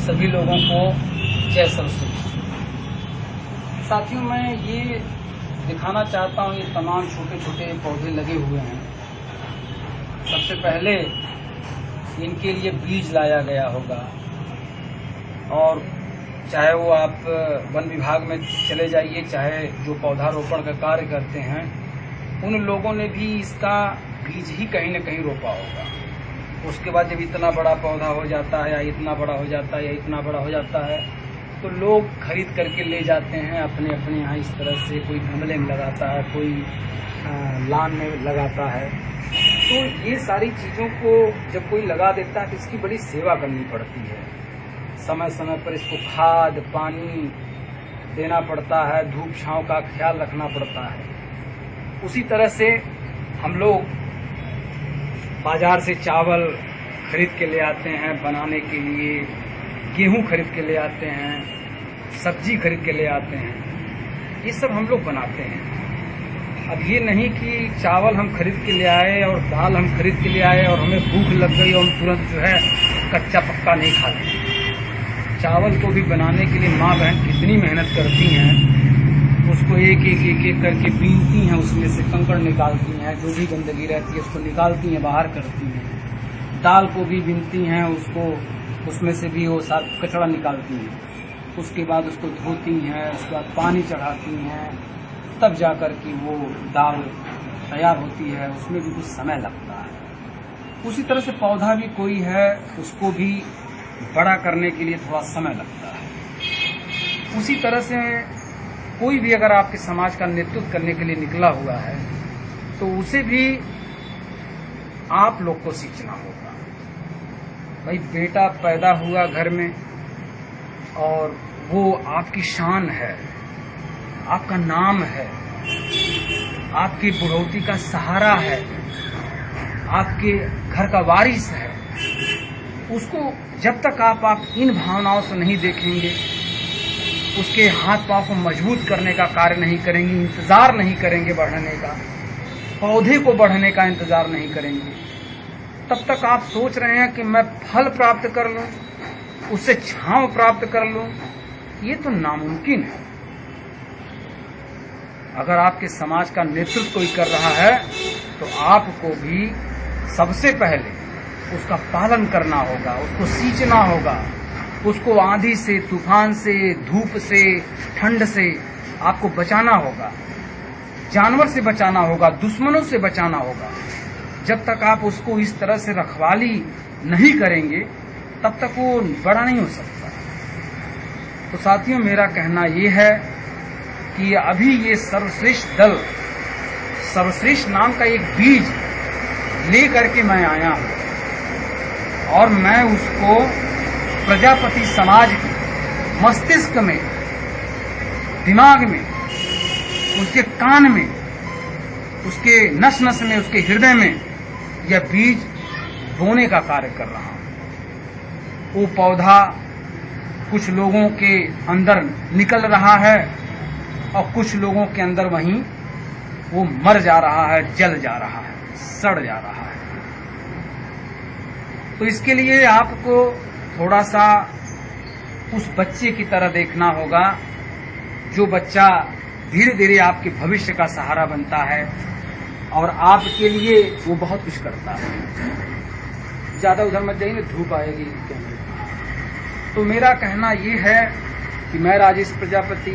सभी लोगों को जय सरस्वती। साथियों, मैं ये दिखाना चाहता हूँ, ये तमाम छोटे छोटे पौधे लगे हुए हैं। सबसे पहले इनके लिए बीज लाया गया होगा, और चाहे वो आप वन विभाग में चले जाइए, चाहे जो पौधारोपण का कार्य करते हैं, उन लोगों ने भी इसका बीज ही कहीं न कहीं रोपा होगा। उसके बाद जब इतना बड़ा पौधा हो जाता है, या इतना बड़ा हो जाता है, या इतना बड़ा हो जाता है, तो लोग खरीद करके ले जाते हैं अपने अपने यहाँ। इस तरह से कोई गमले में लगाता है, कोई लान में लगाता है। तो ये सारी चीज़ों को जब कोई लगा देता है तो इसकी बड़ी सेवा करनी पड़ती है। समय समय पर इसको खाद पानी देना पड़ता है, धूप छांव का ख्याल रखना पड़ता है। उसी तरह से हम लोग बाजार से चावल खरीद के ले आते हैं बनाने के लिए, गेहूं खरीद के ले आते हैं, सब्जी खरीद के ले आते हैं, ये सब हम लोग बनाते हैं। अब ये नहीं कि चावल हम खरीद के ले आए और दाल हम खरीद के ले आए और हमें भूख लग गई और हम तुरंत जो है कच्चा पक्का नहीं खाते। चावल को भी बनाने के लिए माँ बहन कितनी मेहनत करती हैं, उसको एक एक करके बीनती हैं, उसमें से कंकड़ निकालती हैं, जो भी गंदगी रहती है उसको निकालती हैं, बाहर करती हैं। दाल को भी बीनती हैं, उसको उसमें से भी वो सारा कचरा निकालती हैं। उसके बाद उसको धोती हैं, उसके बाद पानी चढ़ाती हैं, तब जाकर के वो दाल तैयार होती है। उसमें भी कुछ समय लगता है। उसी तरह से पौधा भी कोई है, उसको भी बड़ा करने के लिए थोड़ा समय लगता है। उसी तरह से कोई भी अगर आपके समाज का नेतृत्व करने के लिए निकला हुआ है, तो उसे भी आप लोग को सींचना होगा। भाई, बेटा पैदा हुआ घर में और वो आपकी शान है, आपका नाम है, आपकी बुढ़ौती का सहारा है, आपके घर का वारिस है। उसको जब तक आप इन भावनाओं से नहीं देखेंगे, उसके हाथ पांव को मजबूत करने का कार्य नहीं करेंगे, इंतजार नहीं करेंगे बढ़ने का, पौधे को बढ़ने का इंतजार नहीं करेंगे, तब तक आप सोच रहे हैं कि मैं फल प्राप्त कर लूं, उससे छांव प्राप्त कर लूं, ये तो नामुमकिन है। अगर आपके समाज का नेतृत्व कोई कर रहा है, तो आपको भी सबसे पहले उसका पालन करना होगा, उसको सींचना होगा, उसको आंधी से, तूफान से, धूप से, ठंड से आपको बचाना होगा, जानवर से बचाना होगा, दुश्मनों से बचाना होगा। जब तक आप उसको इस तरह से रखवाली नहीं करेंगे, तब तक वो बड़ा नहीं हो सकता। तो साथियों, मेरा कहना ये है कि अभी ये सर्वश्रेष्ठ दल, सर्वश्रेष्ठ नाम का एक बीज ले करके मैं आया हूं, और मैं उसको प्रजापति समाज के मस्तिष्क में, दिमाग में, उसके कान में, उसके नस नस में, उसके हृदय में यह बीज बोने का कार्य कर रहा हूं। वो पौधा कुछ लोगों के अंदर निकल रहा है और कुछ लोगों के अंदर वहीं वो मर जा रहा है, जल जा रहा है, सड़ जा रहा है। तो इसके लिए आपको थोड़ा सा उस बच्चे की तरह देखना होगा, जो बच्चा धीरे धीरे आपके भविष्य का सहारा बनता है और आपके लिए वो बहुत कुछ करता है। ज्यादा उधर मत जाइए, धूप आएगी। तो मेरा कहना ये है कि मैं राजेश प्रजापति,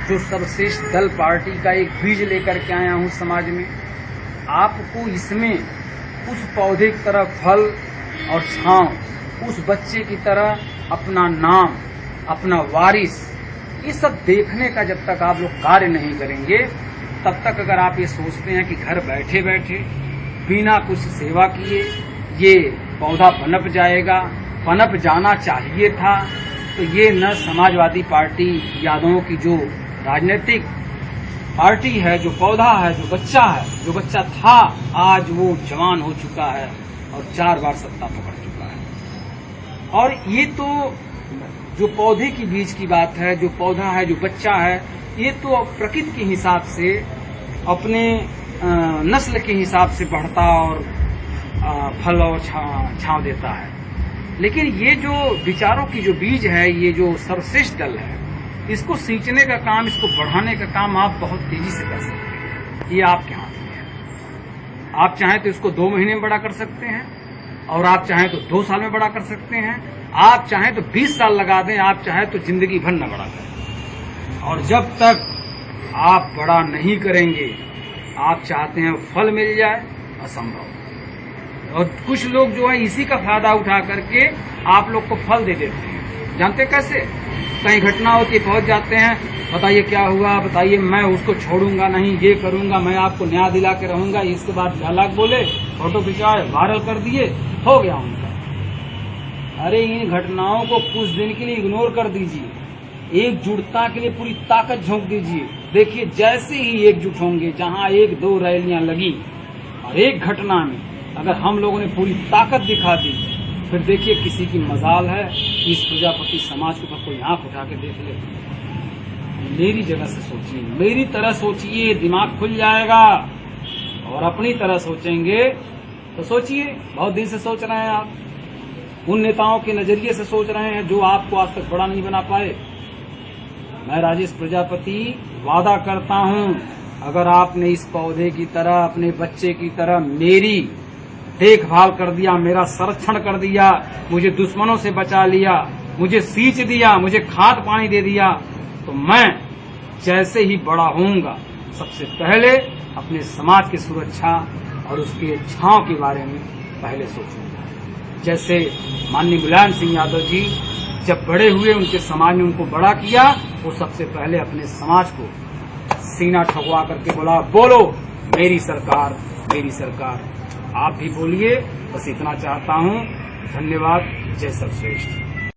जो सर्वश्रेष्ठ दल पार्टी का एक बीज लेकर के आया हूं समाज में, आपको इसमें उस पौधे की तरह फल और छांव, उस बच्चे की तरह अपना नाम, अपना वारिस, ये सब देखने का जब तक आप लोग कार्य नहीं करेंगे, तब तक अगर आप ये सोचते हैं कि घर बैठे बैठे बिना कुछ सेवा किए ये पौधा पनप जाएगा, पनप जाना चाहिए था, तो ये न समाजवादी पार्टी यादवों की जो राजनीतिक पार्टी है, जो पौधा है, जो बच्चा था, आज वो जवान हो चुका है और 4 बार सत्ता पकड़ चुका है। और ये तो जो पौधे की बीज की बात है, जो पौधा है, जो बच्चा है, ये तो प्रकृति के हिसाब से, अपने नस्ल के हिसाब से बढ़ता और फल और छांव देता है। लेकिन ये जो विचारों की जो बीज है, ये जो सर्वश्रेष्ठ दल है, इसको सींचने का काम, इसको बढ़ाने का काम आप बहुत तेजी से कर सकते हैं। ये आपके हाथ में है। आप चाहें तो इसको 2 महीने में बड़ा कर सकते हैं, और आप चाहें तो 2 साल में बड़ा कर सकते हैं, आप चाहें तो 20 साल लगा दें, आप चाहें तो जिंदगी भर न बड़ा करें। और जब तक आप बड़ा नहीं करेंगे, आप चाहते हैं फल मिल जाए, असंभव। और कुछ लोग जो है इसी का फायदा उठा करके आप लोग को फल दे देते हैं। जानते कैसे? कहीं घटना होती है, पहुंच जाते हैं, बताइए क्या हुआ, बताइए, मैं उसको छोड़ूंगा नहीं, ये करूंगा, मैं आपको न्याय दिला के रहूंगा। इसके बाद झालक बोले, फोटो खिंचाए, वायरल कर दिए, हो गया उनका। अरे इन घटनाओं को कुछ दिन के लिए इग्नोर कर दीजिए, एकजुटता के लिए पूरी ताकत झोंक दीजिए। देखिए जैसे ही एकजुट होंगे, जहां 1-2 रैलियां लगी और एक घटना में अगर हम लोगों ने पूरी ताकत दिखा दी, फिर देखिए किसी की मजाल है कि इस प्रजापति समाज के ऊपर कोई आंख उठा के देख ले। मेरी जगह से सोचिए, मेरी तरह सोचिए, दिमाग खुल जाएगा। और अपनी तरह सोचेंगे तो सोचिए, बहुत दिन से सोच रहे हैं आप, उन नेताओं के नजरिए से सोच रहे हैं जो आपको आज तक बड़ा नहीं बना पाए। मैं राजेश प्रजापति वादा करता हूं, अगर आपने इस पौधे की तरह, अपने बच्चे की तरह मेरी देखभाल कर दिया, मेरा संरक्षण कर दिया, मुझे दुश्मनों से बचा लिया, मुझे सींच दिया, मुझे खाद पानी दे दिया, तो मैं जैसे ही बड़ा होऊंगा, सबसे पहले अपने समाज की सुरक्षा और उसके छांव के बारे में पहले सोचूंगा। जैसे माननीय मुलायम सिंह यादव जी जब बड़े हुए, उनके समाज ने उनको बड़ा किया, वो सबसे पहले अपने समाज को सीना ठगवा करके बोला, बोलो मेरी सरकार, मेरी सरकार। आप भी बोलिए, बस इतना चाहता हूं। धन्यवाद। जय सर्वश्रेष्ठ।